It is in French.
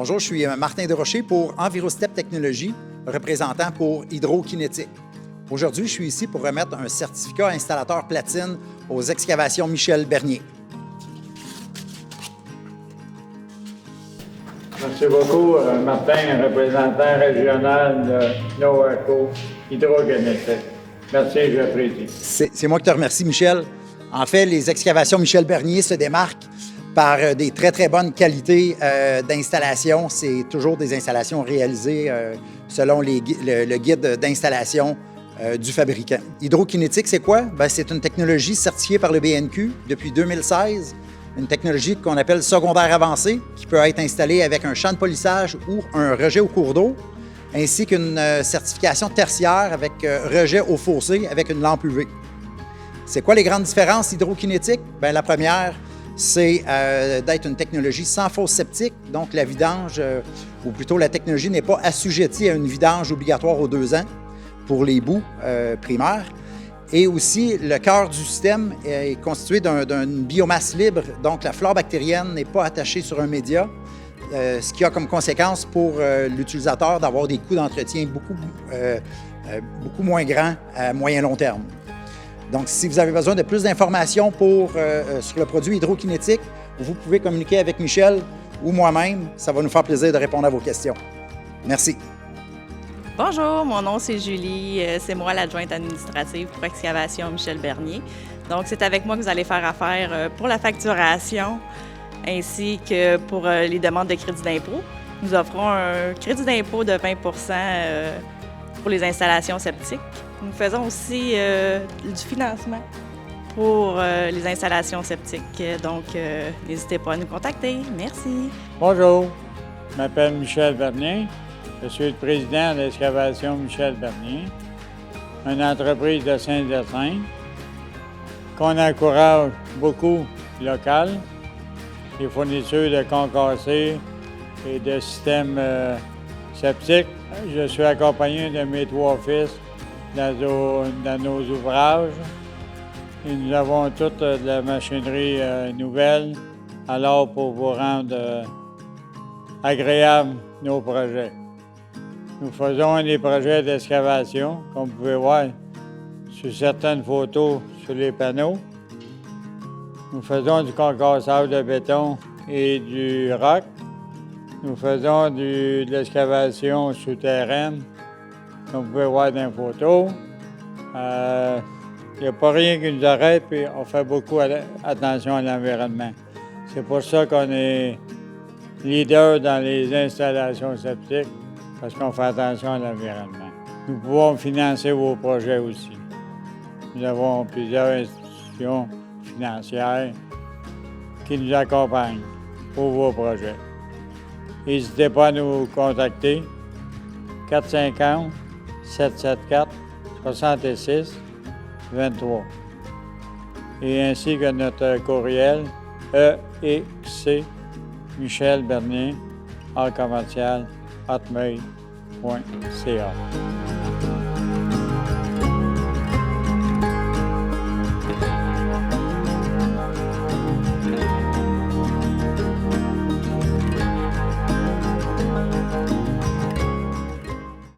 Bonjour, je suis Martin Desrochers pour Envirostep Technologies, représentant pour Hydro-Kinétique. Aujourd'hui, je suis ici pour remettre un certificat installateur platine aux excavations Michel Bernier. Merci beaucoup, Martin, représentant régional de NOACO Hydro-Kinétique. Merci, j'apprécie. C'est moi qui te remercie, Michel. En fait, les excavations Michel Bernier se démarquent par des très bonnes qualités d'installation. C'est toujours des installations réalisées selon le guide d'installation du fabricant. Hydro-Kinétique, c'est quoi? C'est une technologie certifiée par le BNQ depuis 2016. Une technologie qu'on appelle secondaire avancée, qui peut être installée avec un champ de polissage ou un rejet au cours d'eau, ainsi qu'une certification tertiaire avec rejet au fossé avec une lampe UV. C'est quoi les grandes différences hydrokinétiques? La première, c'est d'être une technologie sans fosse septique, donc la vidange, ou plutôt la technologie n'est pas assujettie à une vidange obligatoire aux 2 ans pour les boues primaires. Et aussi, le cœur du système est constitué d'une biomasse libre, donc la flore bactérienne n'est pas attachée sur un média, ce qui a comme conséquence pour l'utilisateur d'avoir des coûts d'entretien beaucoup moins grands à moyen-long terme. Donc, si vous avez besoin de plus d'informations sur le produit hydrokinétique, vous pouvez communiquer avec Michel ou moi-même. Ça va nous faire plaisir de répondre à vos questions. Merci. Bonjour, mon nom c'est Julie, c'est moi l'adjointe administrative pour Excavation Michel Bernier. Donc c'est avec moi que vous allez faire affaire pour la facturation ainsi que pour les demandes de crédit d'impôt. Nous offrons un crédit d'impôt de 20 pour les installations septiques. Nous faisons aussi du financement pour les installations septiques. Donc n'hésitez pas à nous contacter. Merci. Bonjour, je m'appelle Michel Bernier. Je suis le président de l'Excavation Michel Bernier, une entreprise de Saint-Hyacinthe qu'on encourage beaucoup local, les fournitures de concassés et de systèmes septiques. Je suis accompagné de mes 3 fils dans nos ouvrages et nous avons toute de la machinerie nouvelle, alors pour vous rendre agréables nos projets. Nous faisons des projets d'excavation, comme vous pouvez voir sur certaines photos sur les panneaux. Nous faisons du concassage de béton et du roc. Nous faisons de l'excavation souterraine, comme vous pouvez voir dans les photos. Il n'y a pas rien qui nous arrête, puis on fait beaucoup attention à l'environnement. C'est pour ça qu'on est leader dans les installations septiques, parce qu'on fait attention à l'environnement. Nous pouvons financer vos projets aussi. Nous avons plusieurs institutions financières qui nous accompagnent pour vos projets. N'hésitez pas à nous contacter 450-774-66-23 et ainsi que notre courriel EXC Michel Bernier @hotmail.ca.